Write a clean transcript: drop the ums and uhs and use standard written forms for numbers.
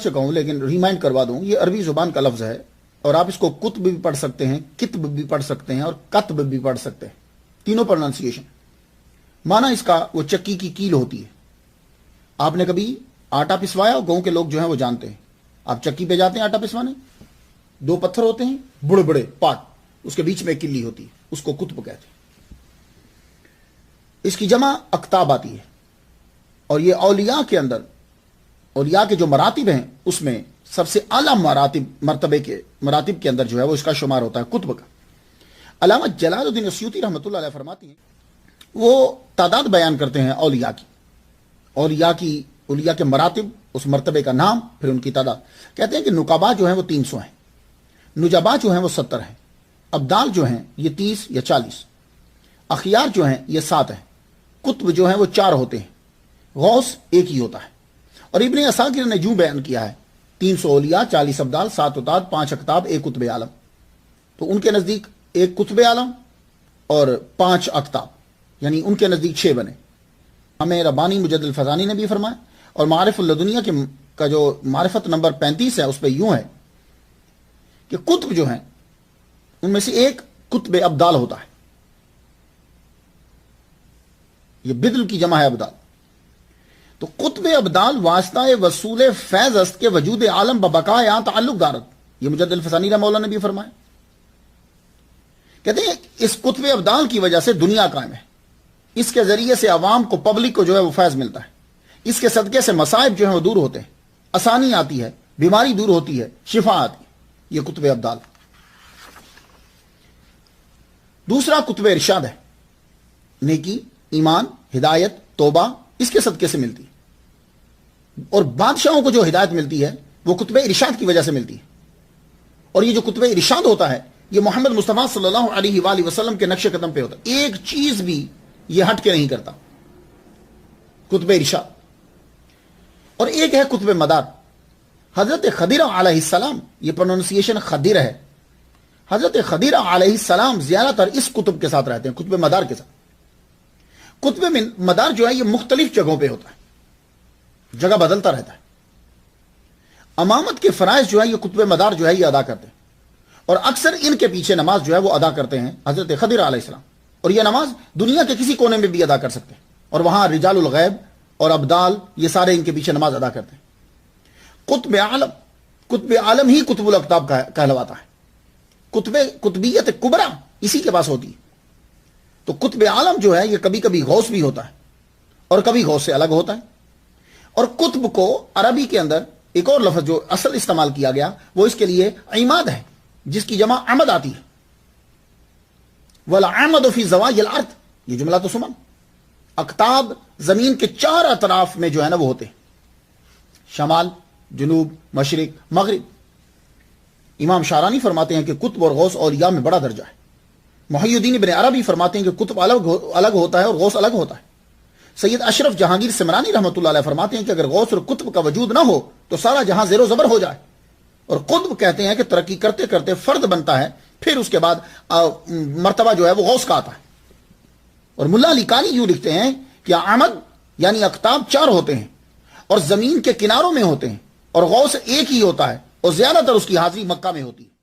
چکا ہوں لیکن ریمائنڈ کروا دوں، یہ عربی زبان کا لفظ ہے اور آپ اس کو کتب بھی پڑھ سکتے ہیں، کتب بھی پڑھ سکتے ہیں اور کتب بھی پڑھ سکتے ہیں، تینوں پروننسیشن۔ معنی اس کا وہ چکی کی کیل ہوتی ہے۔ آپ نے کبھی آٹا پسوایا؟ گاؤں کے لوگ جو ہیں وہ جانتے ہیں، آپ چکی پہ جاتے ہیں آٹا پسوانے، دو پتھر ہوتے ہیں بڑے بڑے پاٹ، اس کے بیچ میں ایک کلی ہوتی ہے، اس کو کتب کہتے ہیں۔ اس کی جمع اکتاب آتی ہے، اور یہ اولیاء کے اندر، اولیاء کے جو مراتب ہیں اس میں سب سے اعلیٰ مراتب کے اندر جو ہے وہ اس کا شمار ہوتا ہے، کتب کا۔ علامہ جلال الدین السیوطی رحمۃ اللہ علیہ فرماتی ہیں، وہ تعداد بیان کرتے ہیں اولیاء کے مراتب، اس مرتبے کا نام، پھر ان کی تعداد۔ کہتے ہیں کہ نقبا جو ہیں وہ 300 ہیں، نجبا جو ہیں وہ 70 ہیں، ابدال جو ہیں یہ 30 یا 40، اخیار جو ہیں یہ 7 ہیں، قطب جو ہیں وہ 4 ہوتے ہیں، غوث ایک ہی ہوتا ہے۔ اور ابن عساکر نے جو بیان کیا ہے 300 اولیاء، 40 ابدال، 7 اتاد، 5 اقطاب، 1 قطب عالم۔ تو ان کے نزدیک 1 قطب عالم اور 5 اقطاب، یعنی ان کے نزدیک 6 بنے۔ ہمیں ربانی مجد الفزانی نے بھی فرمایا، اور معارف اللدنیہ کا جو معرفت نمبر 35 ہے اس پہ یوں ہے کہ قطب جو ہیں ان میں سے ایک قطب ابدال ہوتا ہے، یہ بدل کی جمع ہے ابدال۔ تو قطب ابدال واسطہ وصول فیض است کے وجود عالم ببقا یا تعلق دارت، یہ مجد الفسانی رحمہ اللہ نے بھی فرمایا۔ کہتے ہیں اس قطب ابدال کی وجہ سے دنیا قائم ہے، اس کے ذریعے سے عوام کو، پبلک کو جو ہے وہ فیض ملتا ہے، اس کے صدقے سے مصائب جو ہیں وہ دور ہوتے ہیں، آسانی آتی ہے، بیماری دور ہوتی ہے، شفا آتی ہے، یہ قطب ابدال۔ دوسرا قطب ارشاد ہے، نیکی، ایمان، ہدایت، توبہ اس کے صدقے سے ملتی ہے، اور بادشاہوں کو جو ہدایت ملتی ہے وہ قطب ارشاد کی وجہ سے ملتی ہے۔ اور یہ جو قطب ارشاد ہوتا ہے یہ محمد مصطفیٰ صلی اللہ علیہ وآلہ وسلم کے نقش قدم پہ ہوتا ہے، ایک چیز بھی یہ ہٹ کے نہیں کرتا، قطب ارشاد۔ اور ایک ہے قطب مدار، حضرت خضر علیہ السلام، یہ پروننسیشن خضر ہے، حضرت خضر علیہ السلام زیادہ تر اس قطب کے ساتھ رہتے ہیں، قطب مدار کے ساتھ۔ قطب مدار جو ہے یہ مختلف جگہوں پہ ہوتا ہے، جگہ بدلتا رہتا ہے۔ امامت کے فرائض جو ہے یہ قطب مدار جو ہے یہ ادا کرتے ہیں، اور اکثر ان کے پیچھے نماز جو ہے وہ ادا کرتے ہیں حضرت خضر علیہ السلام، اور یہ نماز دنیا کے کسی کونے میں بھی ادا کر سکتے ہیں، اور وہاں رجال الغیب اور ابدال یہ سارے ان کے پیچھے نماز ادا کرتے ہیں۔ قطب عالم ہی قطب الاقطاب کہلواتا ہے، قطبیت کبرا اسی کے پاس ہوتی ہے۔ تو قطب عالم جو ہے یہ کبھی کبھی غوث بھی ہوتا ہے اور کبھی غوث سے الگ ہوتا ہے۔ اور قطب کو عربی کے اندر ایک اور لفظ جو اصل استعمال کیا گیا وہ اس کے لیے عماد ہے، جس کی جمع عمد آتی ہے، وَالْعَمَدُ فِي زَوَايِا الْأَرْضِ، یہ جملہ تو سمن۔ اقطاب زمین کے 4 اطراف میں جو ہے نا وہ ہوتے ہیں، شمال، جنوب، مشرق، مغرب۔ امام شارانی فرماتے ہیں کہ قطب اور غوث اولیاء میں بڑا درجہ ہے۔ محی الدین ابن عربی فرماتے ہیں کہ قطب الگ ہوتا ہے اور غوث الگ ہوتا ہے۔ سید اشرف جہانگیر سمرانی رحمۃ اللہ علیہ فرماتے ہیں کہ اگر غوث اور قطب کا وجود نہ ہو تو سارا جہاں زیر و زبر ہو جائے۔ اور قطب کہتے ہیں کہ ترقی کرتے کرتے فرد بنتا ہے، پھر اس کے بعد مرتبہ جو ہے وہ غوث کا آتا ہے۔ اور ملا علی کانی یوں لکھتے ہیں کہ عمد یعنی اقطاب 4 ہوتے ہیں اور زمین کے کناروں میں ہوتے ہیں، اور غوث ایک ہی ہوتا ہے، اور زیادہ تر اس کی حاضری مکہ میں ہوتی ہے۔